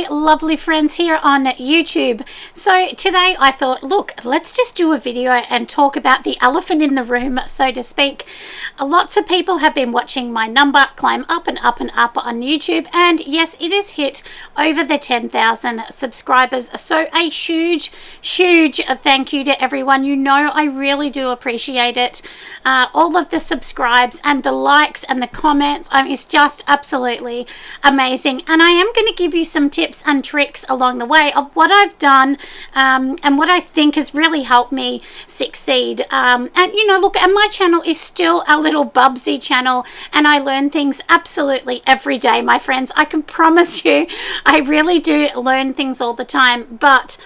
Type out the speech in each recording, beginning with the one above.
my lovely friends here on YouTube. So today I thought, look, let's just do a video and talk about the elephant in the room, so to speak. Lots of people have been watching my number climb up and up and up on YouTube, and yes, it has hit over the 10,000 subscribers. So a huge thank you to everyone. You know, I really do appreciate it. All of the subscribes and the likes and the comments, it's just absolutely amazing. And I am going to give you some tips and tricks along the way of what I've done and what I think has really helped me succeed. And you know, look, and my channel is still a little bubsy channel, and I learn things absolutely every day, my friends. I can promise you I really do learn things all the time. But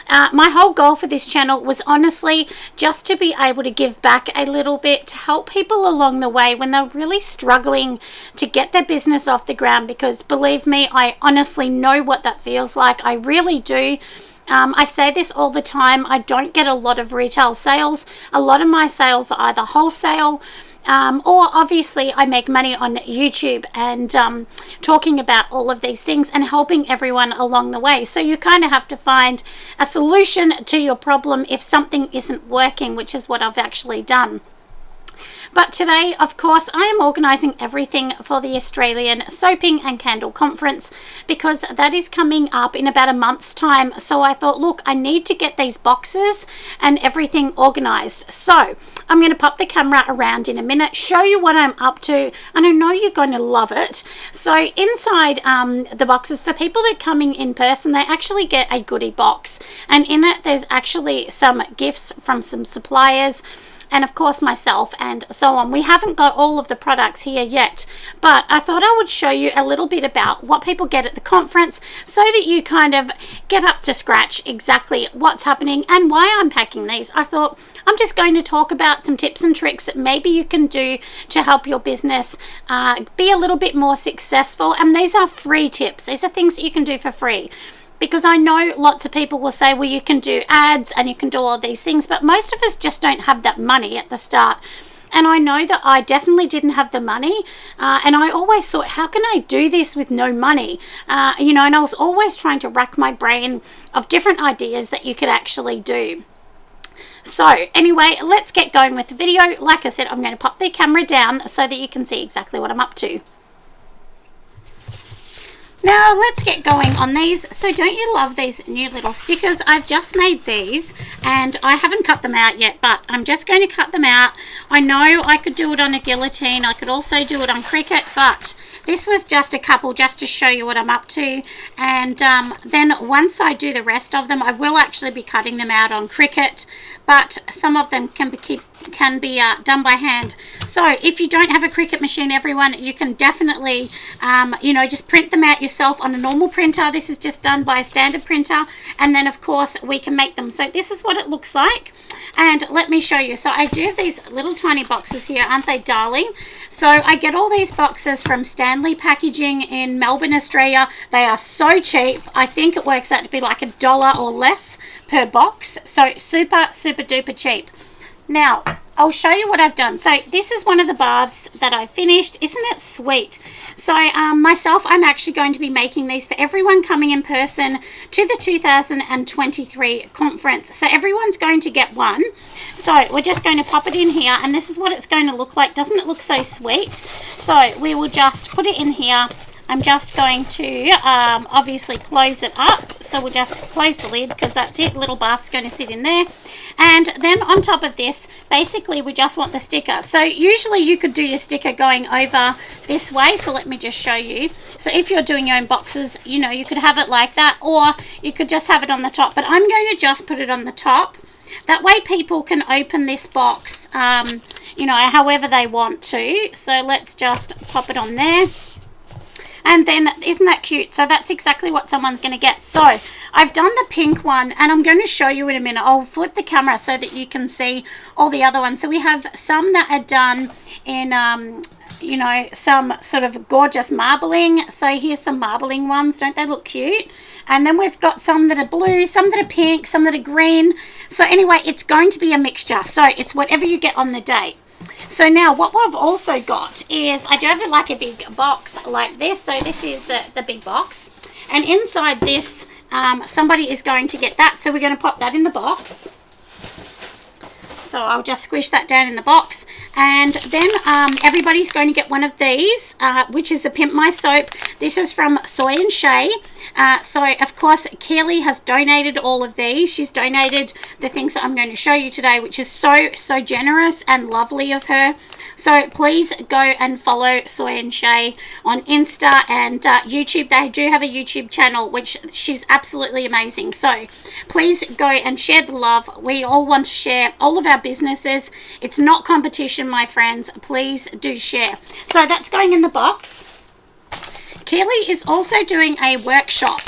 my whole goal for this channel was honestly just to be able to give back a little bit, to help people along the way when they're really struggling to get their business off the ground, because believe me, I honestly know what that feels like. I really do. I say this all the time. I don't get a lot of retail sales. A lot of my sales are either wholesale or obviously I make money on YouTube and talking about all of these things and helping everyone along the way. So you kind of have to find a solution to your problem if something isn't working, which is what I've actually done. But today, of course, I am organising everything for the Australian Soaping and Candle Conference, because that is coming up in about a month's time. So I thought, look, I need to get these boxes and everything organised. So I'm going to pop the camera around in a minute, show you what I'm up to, and I know you're going to love it. So inside the boxes, for people that are coming in person, they actually get a goodie box. And in it, there's actually some gifts from some suppliers, and of course myself and so on. We haven't got all of the products here yet, but I thought I would show you a little bit about what people get at the conference, so that you kind of get up to scratch exactly what's happening and why I'm packing these. I thought I'm just going to talk about some tips and tricks that maybe you can do to help your business be a little bit more successful. And these are free tips. These are things that you can do for free. Because I know lots of people will say, well, you can do ads and you can do all these things, but most of us just don't have that money at the start. And I know that I definitely didn't have the money, and I always thought, how can I do this with no money? You know, and I was always trying to rack my brain of different ideas that you could actually do. So anyway, let's get going with the video. Like I said, I'm going to pop the camera down so that you can see exactly what I'm up to. Now let's get going on these. So don't you love these new little stickers? I've just made these and I haven't cut them out yet, but I'm just going to cut them out. I know I could do it on a guillotine. I could also do it on Cricut, but this was just a couple just to show you what I'm up to. And then once I do the rest of them, I will actually be cutting them out on Cricut, but some of them can be done by hand. So if you don't have a Cricut machine, everyone, you can definitely you know, just print them out yourself on a normal printer. This is just done by a standard printer, and then of course we can make them. So this is what it looks like, and let me show you. So I do have these little tiny boxes here, aren't they darling? So I get all these boxes from Stanley Packaging in Melbourne, Australia. They are so cheap. I think it works out to be like $1 or less per box. So super duper cheap. Now I'll show you what I've done. So this is one of the baths that I finished. Isn't it sweet? So myself, I'm actually going to be making these for everyone coming in person to the 2023 conference. So everyone's going to get one. So we're just going to pop it in here, and this is what it's going to look like. Doesn't it look so sweet? So we will just put it in here. I'm just going to obviously close it up. So we'll just close the lid, because that's it. Little bath's going to sit in there. And then on top of this, basically we just want the sticker. So usually you could do your sticker going over this way. So let me just show you. So if you're doing your own boxes, you know, you could have it like that, or you could just have it on the top. But I'm going to just put it on the top. That way people can open this box, you know, however they want to. So let's just pop it on there. And then, isn't that cute? So that's exactly what someone's going to get. So I've done the pink one, and I'm going to show you in a minute. I'll flip the camera so that you can see all the other ones. So we have some that are done in, you know, some sort of gorgeous marbling. So here's some marbling ones. Don't they look cute? And then we've got some that are blue, some that are pink, some that are green. So anyway, it's going to be a mixture. So it's whatever you get on the day. So now what I've also got is, I do have like a big box like this. So this is the big box. And inside this, somebody is going to get that. So we're going to pop that in the box. So I'll just squish that down in the box. And then everybody's going to get one of these, which is the Pimp My Soap. This is from Soy and Shay. So, of course, Keely has donated all of these. She's donated the things that I'm going to show you today, which is so generous and lovely of her. So please go and follow Soy and Shay on Insta and YouTube. They do have a YouTube channel, which she's absolutely amazing. So please go and share the love. We all want to share all of our businesses. It's not competition, my friends. Please do share. So that's going in the box. Keely is also doing a workshop.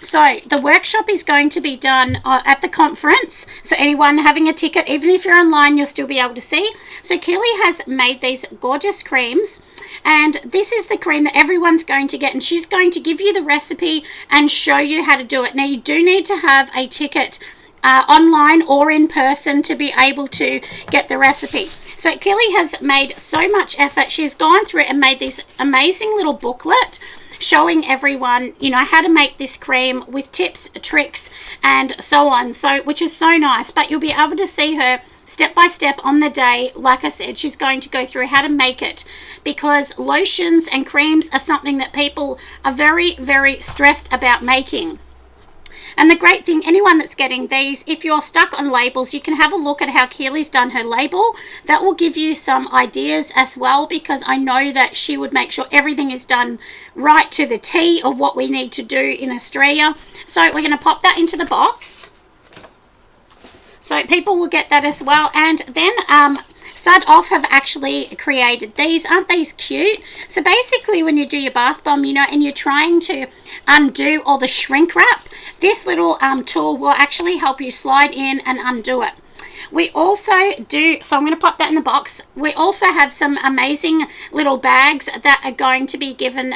So the workshop is going to be done at the conference. So anyone having a ticket, even if you're online, you'll still be able to see. So Keely has made these gorgeous creams. And this is the cream that everyone's going to get. And she's going to give you the recipe and show you how to do it. Now, you do need to have a ticket online or in person to be able to get the recipe. So Keely has made so much effort. She's gone through it and made this amazing little booklet showing everyone, you know, how to make this cream with tips, tricks, and so on. So, which is so nice. But you'll be able to see her step by step on the day. Like I said, she's going to go through how to make it, because lotions and creams are something that people are very stressed about making. And the great thing, anyone that's getting these, if you're stuck on labels, you can have a look at how Keely's done her label. That will give you some ideas as well, because I know that she would make sure everything is done right to the T of what we need to do in Australia. So we're going to pop that into the box. So people will get that as well. And then Sud Off have actually created these. Aren't these cute? So basically when you do your bath bomb, you know, and you're trying to undo all the shrink wrap, this little tool will actually help you slide in and undo it. We also do, so I'm going to pop that in the box. We also have some amazing little bags that are going to be given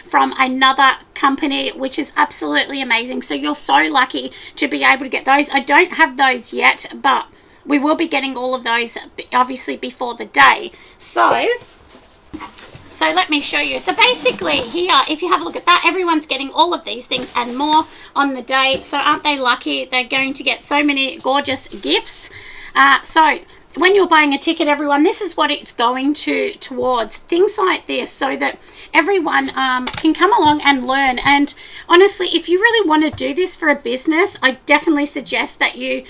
from another company, which is absolutely amazing. So you're so lucky to be able to get those. I don't have those yet, but we will be getting all of those obviously before the day. So let me show you. So basically here, if you have a look at that, everyone's getting all of these things and more on the day. So aren't they lucky? They're going to get so many gorgeous gifts. So when you're buying a ticket, everyone, this is what it's going towards. Things like this, so that everyone can come along and learn. And honestly, if you really want to do this for a business, I definitely suggest that you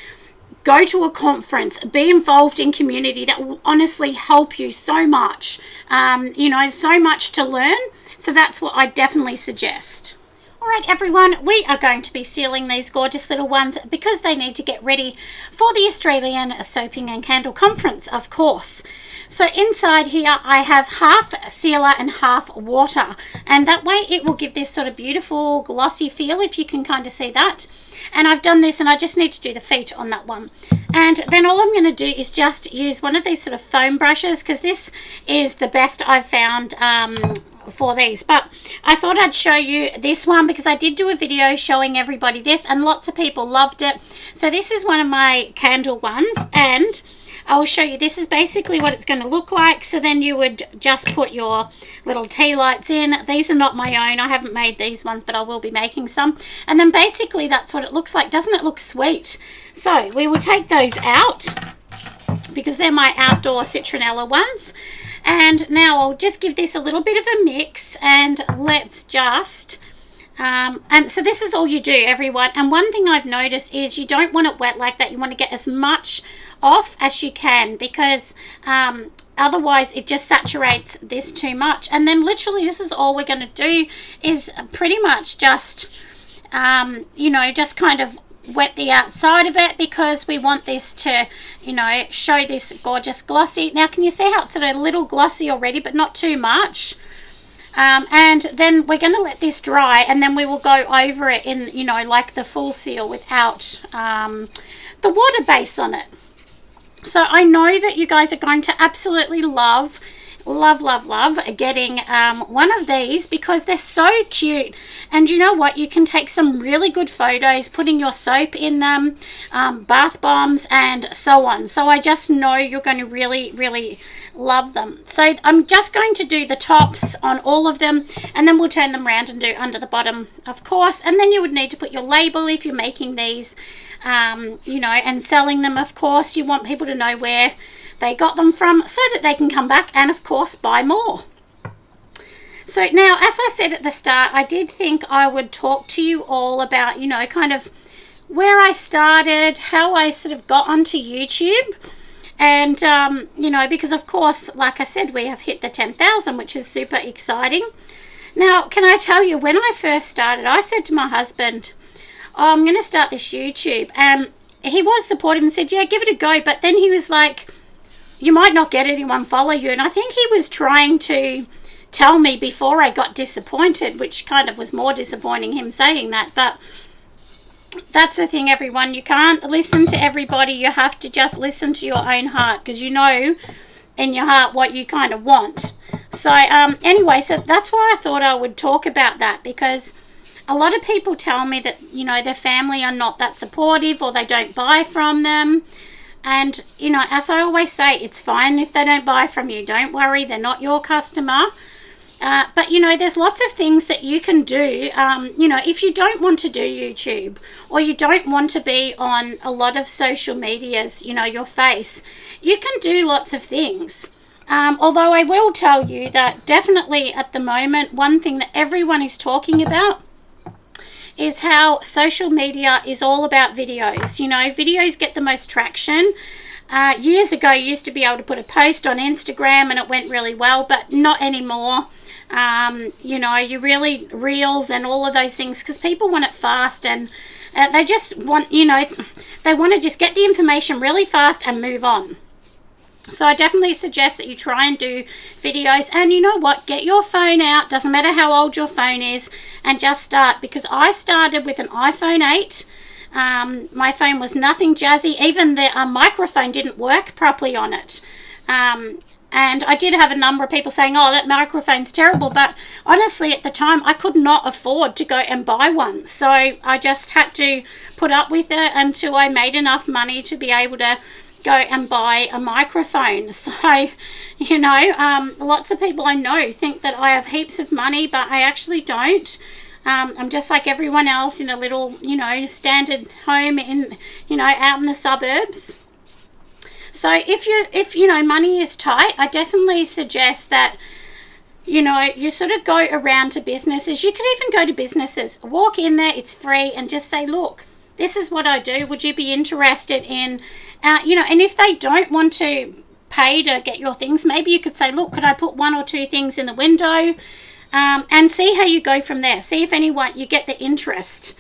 go to a conference, be involved in community. That will honestly help you so much. You know, so much to learn. So that's what I definitely suggest. All right, everyone, we are going to be sealing these gorgeous little ones because they need to get ready for the Australian Soaping and Candle Conference, of course. So inside here, I have half sealer and half water. And that way it will give this sort of beautiful glossy feel, if you can kind of see that. And I've done this, and I just need to do the feet on that one. And then all I'm going to do is just use one of these sort of foam brushes, because this is the best I've found for these. But I thought I'd show you this one because I did do a video showing everybody this, and lots of people loved it. So this is one of my candle ones, and I'll show you. This is basically what it's going to look like. So then you would just put your little tea lights in. These are not my own. I haven't made these ones, but I will be making some. And then basically that's what it looks like. Doesn't it look sweet? So we will take those out because they're my outdoor citronella ones. And now I'll just give this a little bit of a mix, and let's just... and so this is all you do, everyone. And one thing I've noticed is you don't want it wet like that. You want to get as much off as you can, because otherwise it just saturates this too much. And then literally this is all we're going to do, is pretty much just you know, just kind of wet the outside of it, because we want this to, you know, show this gorgeous glossy. Now can you see how it's sort of a little glossy already, but not too much? And then we're going to let this dry, and then we will go over it in, you know, like the full seal without the water base on it. So I know that you guys are going to absolutely love getting one of these, because they're so cute. And you know what, you can take some really good photos putting your soap in them, bath bombs and so on. So I just know you're going to really Love them. So I'm just going to do the tops on all of them, and then we'll turn them around and do under the bottom, of course. And then you would need to put your label if you're making these, you know, and selling them, of course. You want people to know where they got them from so that they can come back and, of course, buy more. So now, as I said at the start, I did think I would talk to you all about, you know, kind of where I started, how I sort of got onto YouTube. And, you know, because, of course, like I said, we have hit the 10,000, which is super exciting. Now, can I tell you, when I first started, I said to my husband, oh, I'm going to start this YouTube. And he was supportive and said, yeah, give it a go. But then he was like, you might not get anyone follow you. And I think he was trying to tell me before I got disappointed, which kind of was more disappointing, him saying that. But that's the thing, everyone. You can't listen to everybody. You have to just listen to your own heart, because you know in your heart what you kind of want. So anyway, so that's why I thought I would talk about that, because a lot of people tell me that, you know, their family are not that supportive, or they don't buy from them. And, you know, as I always say, it's fine if they don't buy from you. Don't worry, they're not your customer. But, you know, there's lots of things that you can do. You know, if you don't want to do YouTube, or you don't want to be on a lot of social medias, you know, your face, you can do lots of things. Although I will tell you that definitely at the moment, one thing that everyone is talking about is how social media is all about videos. You know, videos get the most traction. Years ago, you used to be able to put a post on Instagram and it went really well, but not anymore. You know, you really reels and all of those things, because people want it fast, and they just want, you know, they want to just get the information really fast and move on. So I definitely suggest that you try and do videos. And you know what, get your phone out, doesn't matter how old your phone is, and just start. Because I started with an iPhone 8. My phone was nothing jazzy. Even the microphone didn't work properly on it. And I did have a number of people saying, oh, that microphone's terrible. But honestly, at the time, I could not afford to go and buy one. So I just had to put up with it until I made enough money to be able to go and buy a microphone. So, you know, lots of people I know think that I have heaps of money, but I actually don't. I'm just like everyone else in a little, you know, standard home in, you know, out in the suburbs. So if you know, money is tight, I definitely suggest that, you know, you sort of go around to businesses. You can even go to businesses, walk in there, it's free, and just say, look, this is what I do. Would you be interested in, you know, and if they don't want to pay to get your things, maybe you could say, look, could I put 1 or 2 things in the window, and see how you go from there. See if anyone, you get the interest.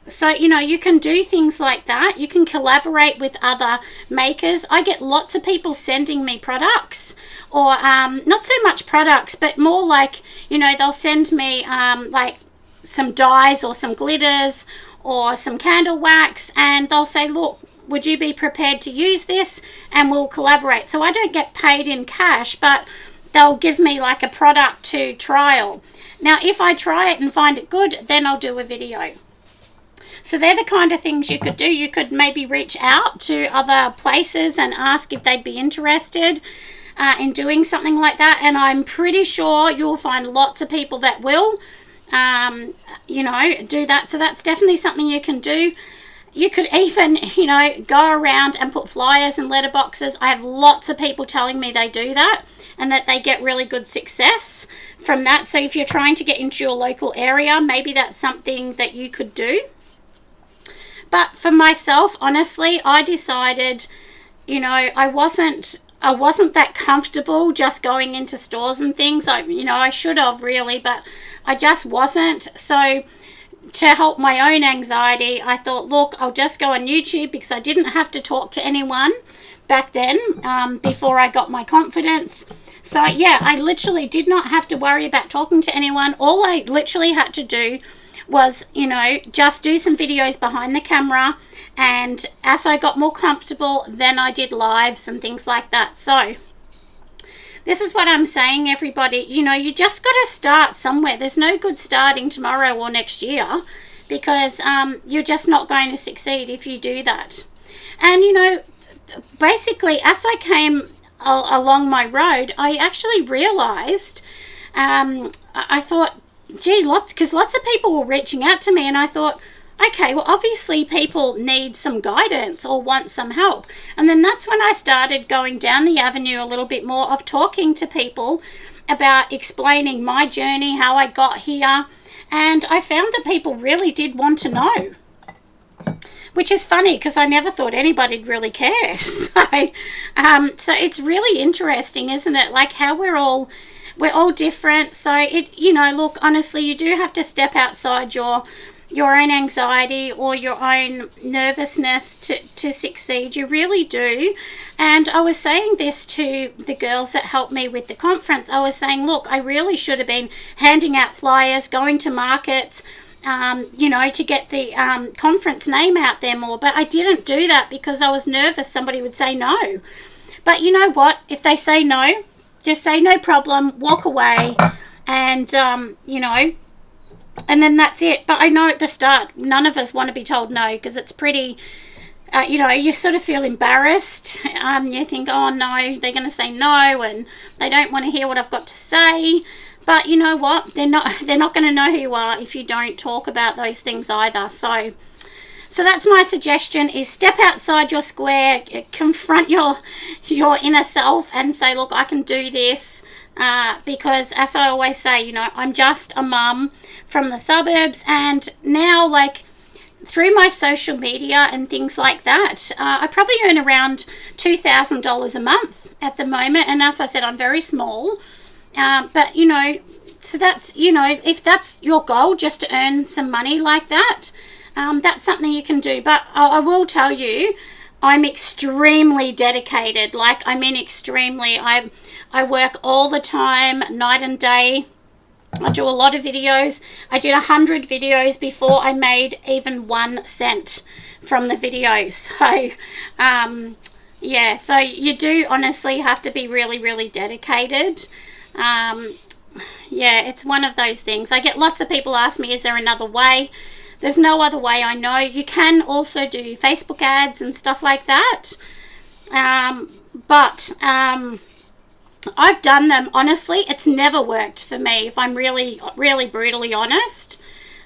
So, you know, you can do things like that. You can collaborate with other makers. I get lots of people sending me products, or not so much products, but more like, you know, they'll send me like some dyes or some glitters or some candle wax, and they'll say, look, would you be prepared to use this? And we'll collaborate. So I don't get paid in cash, but they'll give me like a product to trial. Now, if I try it and find it good, then I'll do a video. So they're the kind of things you could do. You could maybe reach out to other places and ask if they'd be interested in doing something like that. And I'm pretty sure you'll find lots of people that will, you know, do that. So that's definitely something you can do. You could even, you know, go around and put flyers in letterboxes. I have lots of people telling me they do that and that they get really good success from that. So if you're trying to get into your local area, maybe that's something that you could do. But for myself, honestly, I decided, you know, I wasn't that comfortable just going into stores and things. I should have really, but I just wasn't. So to help my own anxiety, I thought, look, I'll just go on YouTube, because I didn't have to talk to anyone back then, before I got my confidence. So yeah, I literally did not have to worry about talking to anyone. All I literally had to do was, you know, just do some videos behind the camera, and as I got more comfortable, then I did lives and things like that. So this is what I'm saying, everybody. You know, you just got to start somewhere. There's no good starting tomorrow or next year, because you're just not going to succeed if you do that. And, you know, basically, as I came along my road, I actually realized, I thought, gee, lots of people were reaching out to me, and I thought, okay, well, obviously people need some guidance or want some help. And then that's when I started going down the avenue a little bit more of talking to people about explaining my journey, how I got here. And I found that people really did want to know, which is funny because I never thought anybody'd really care. So it's really interesting, isn't it? Like how we're all different. So look, honestly, you do have to step outside your own anxiety or your own nervousness to succeed. You really do. And I was saying this to the girls that helped me with the conference. I was saying, look, I really should have been handing out flyers, going to markets, to get the conference name out there more. But I didn't do that because I was nervous somebody would say no. But you know what? If they say no, just say no problem, walk away, and, and then that's it. But I know at the start, none of us want to be told no because it's pretty, you sort of feel embarrassed. You think, oh no, they're going to say no and they don't want to hear what I've got to say. But you know what? They're not going to know who you are if you don't talk about those things either. So that's my suggestion, is step outside your square, confront your inner self and say, look, I can do this. Because as I always say, I'm just a mum from the suburbs, and now like through my social media and things like that, I probably earn around $2,000 a month at the moment. And as I said, I'm very small, but so that's, if that's your goal, just to earn some money like that, that's something you can do. But I will tell you, I'm extremely dedicated. Like, I mean extremely. I work all the time, night and day. I do a lot of videos. I did 100 videos before I made even 1 cent from the videos. So, so you do honestly have to be really, really dedicated. It's one of those things. I get lots of people ask me, is there another way? There's no other way, I know. You can also do Facebook ads and stuff like that. But I've done them. Honestly, it's never worked for me, if I'm really, really brutally honest.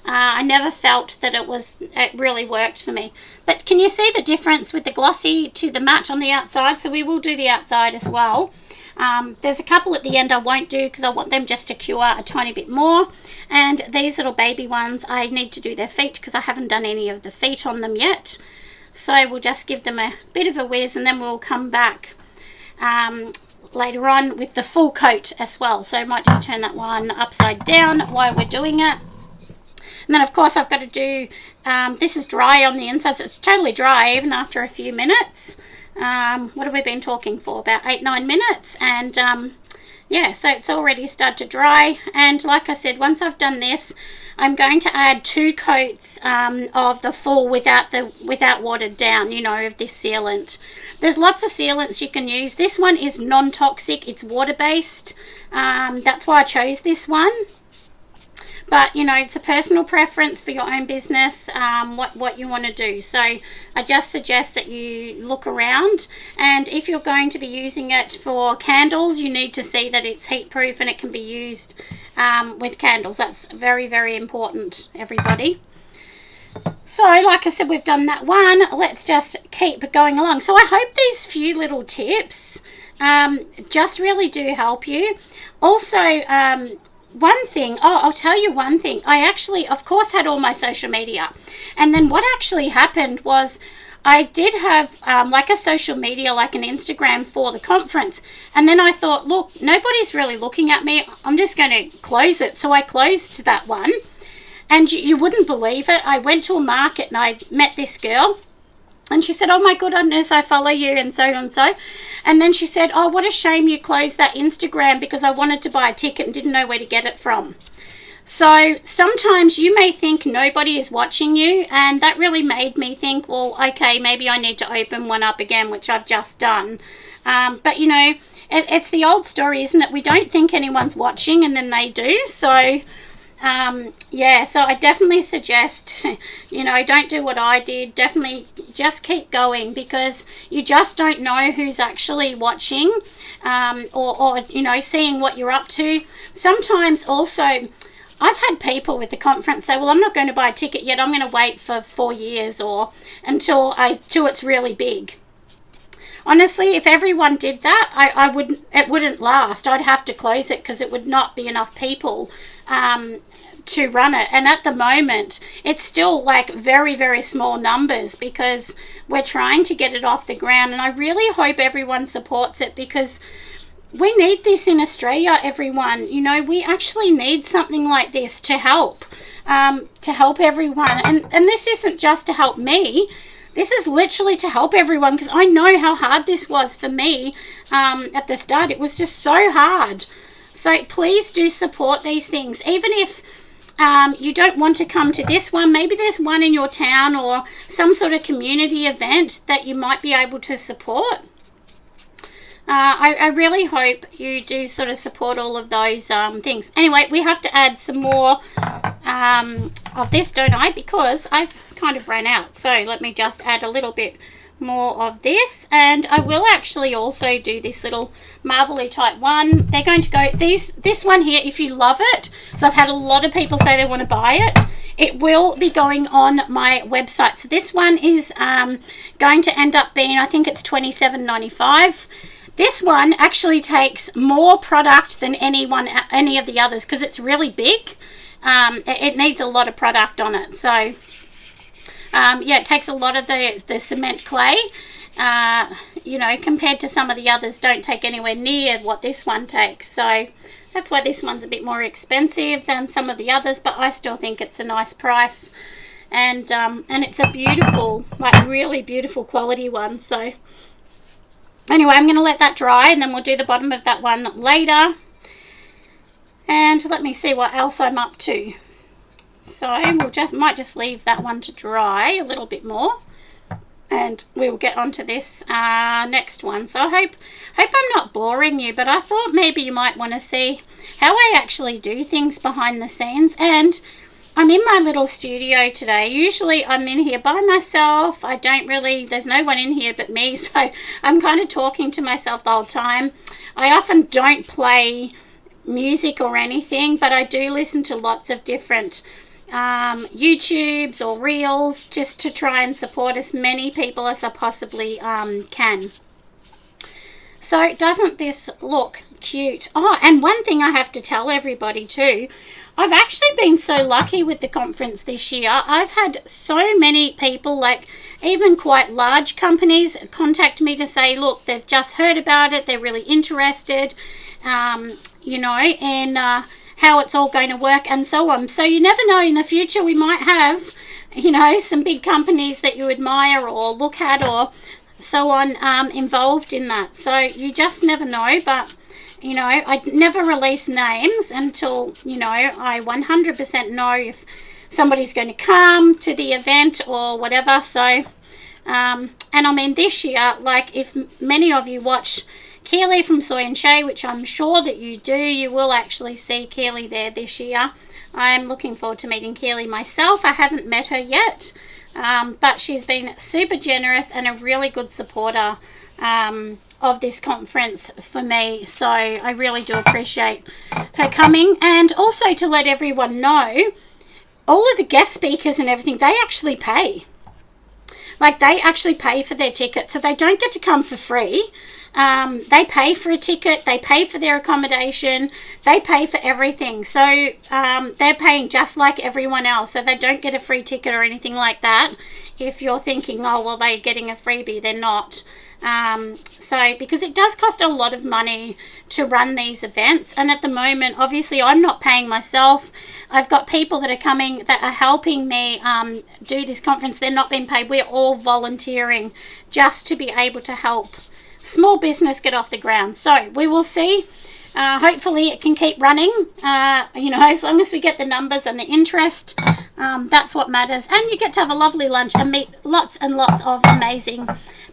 I never felt that it really worked for me. But can you see the difference with the glossy to the matte on the outside? So we will do the outside as well. There's a couple at the end I won't do because I want them just to cure a tiny bit more. And these little baby ones, I need to do their feet because I haven't done any of the feet on them yet. So we'll just give them a bit of a whiz, and then we'll come back later on with the full coat as well. So I might just turn that one upside down while we're doing it. And then of course I've got to do, this is dry on the inside, so it's totally dry even after a few minutes. What have we been talking for? About 8-9 minutes. And so it's already started to dry. And like I said, once I've done this, I'm going to add 2 coats of the full without watered down, of this sealant. There's lots of sealants you can use. This one is non-toxic. It's water-based. That's why I chose this one. But, it's a personal preference for your own business, what you want to do. So I just suggest that you look around. And if you're going to be using it for candles, you need to see that it's heat proof and it can be used with candles. That's very, very important, everybody. So like I said, we've done that one. Let's just keep going along. So I hope these few little tips just really do help you. Also, one thing, I'll tell you one thing. I actually, of course, had all my social media. And then what actually happened was I did have like a social media, like an Instagram for the conference. And then I thought, look, nobody's really looking at me. I'm just going to close it. So I closed that one. And you wouldn't believe it. I went to a market and I met this girl. And she said, oh my goodness, I follow you and so and so. And then she said, oh, what a shame you closed that Instagram because I wanted to buy a ticket and didn't know where to get it from. So sometimes you may think nobody is watching you, and that really made me think, well, okay, maybe I need to open one up again, which I've just done. But, it's the old story, isn't it? We don't think anyone's watching, and then they do. So Yeah, so I definitely suggest, you know, don't do what I did. Definitely just keep going, because you just don't know who's actually watching, or you know, seeing what you're up to. Sometimes also, I've had people with the conference say, well, I'm not going to buy a ticket yet. I'm going to wait for 4 years or until it's really big. Honestly, if everyone did that, it wouldn't last. I'd have to close it because it would not be enough people to run it. And at the moment, it's still like very, very small numbers, because we're trying to get it off the ground. And I really hope everyone supports it, because we need this in Australia, everyone. You know, we actually need something like this to help everyone. And this isn't just to help me. This is literally to help everyone, because I know how hard this was for me at the start. It was just so hard. So please do support these things. Even if you don't want to come to this one, maybe there's one in your town or some sort of community event that you might be able to support. I really hope you do sort of support all of those things. Anyway, we have to add some more of this, don't I? Because I've kind of ran out. So let me just add a little bit more of this. And I will actually also do this little marbly type one. They're going to go, this one here, if you love it. So I've had a lot of people say they want to buy it. It will be going on my website. So this one is going to end up being, I think it's $27.95. This one actually takes more product than any of the others, because it's really big. It needs a lot of product on it. So yeah, it takes a lot of the cement clay, you know, compared to some of the others don't take anywhere near what this one takes. So that's why this one's a bit more expensive than some of the others, but I still think it's a nice price. And it's a beautiful, like really beautiful quality one. So anyway, I'm going to let that dry, and then we'll do the bottom of that one later. And let me see what else I'm up to. So might just leave that one to dry a little bit more, and we will get onto this next one. So I hope I'm not boring you, but I thought maybe you might want to see how I actually do things behind the scenes. And I'm in my little studio today. Usually I'm in here by myself. There's no one in here but me, so I'm kind of talking to myself the whole time. I often don't play music or anything, but I do listen to lots of different YouTubes or Reels, just to try and support as many people as I possibly can. So doesn't this look cute? Oh, and one thing I have to tell everybody too, I've actually been so lucky with the conference this year. I've had so many people, like even quite large companies, contact me to say, look, they've just heard about it, they're really interested, you know, and how it's all going to work and so on. So you never know, in the future we might have, you know, some big companies that you admire or look at or so on involved in that. So you just never know. But you know, I never release names until, you know, I 100% know if somebody's going to come to the event or whatever. So and I mean, this year, like, if many of you watch Keely from Soy and Shay, which I'm sure that you do, you will actually see Keely there this year. I'm looking forward to meeting Keely myself. I haven't met her yet, but she's been super generous and a really good supporter of this conference for me. So I really do appreciate her coming. And also to let everyone know, all of the guest speakers and everything, they actually pay. Like, they actually pay for their ticket, so they don't get to come for free. They pay for a ticket, they pay for their accommodation, they pay for everything. So they're paying just like everyone else, so they don't get a free ticket or anything like that. If you're thinking, oh, well, they're getting a freebie, they're not. So because it does cost a lot of money to run these events, and at the moment, obviously, I'm not paying myself. I've got people that are coming that are helping me do this conference. They're not being paid. We're all volunteering just to be able to help small business get off the ground. So we will see. Hopefully it can keep running, you know, as long as we get the numbers and the interest. That's what matters. And you get to have a lovely lunch and meet lots and lots of amazing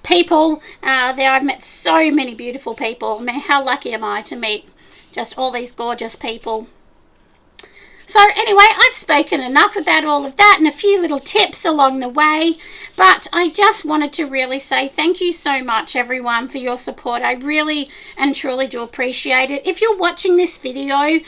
people there. I've met so many beautiful people. I mean, how lucky am I to meet just all these gorgeous people. So anyway, I've spoken enough about all of that and a few little tips along the way, but I just wanted to really say thank you so much, everyone, for your support. I really and truly do appreciate it. If you're watching this video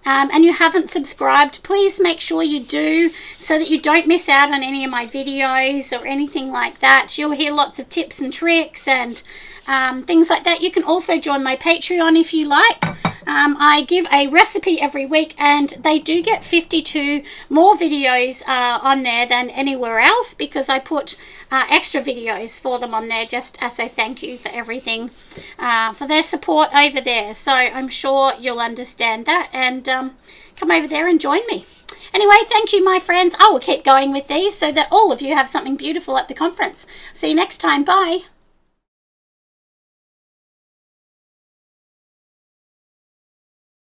and you haven't subscribed, please make sure you do so that you don't miss out on any of my videos or anything like that. You'll hear lots of tips and tricks and things like that. You can also join my Patreon if you like. I give a recipe every week, and they do get 52 more videos on there than anywhere else, because I put extra videos for them on there just as a thank you for everything, for their support over there. So I'm sure you'll understand that and come over there and join me. Anyway, thank you, my friends. I will keep going with these so that all of you have something beautiful at the conference. See you next time. Bye.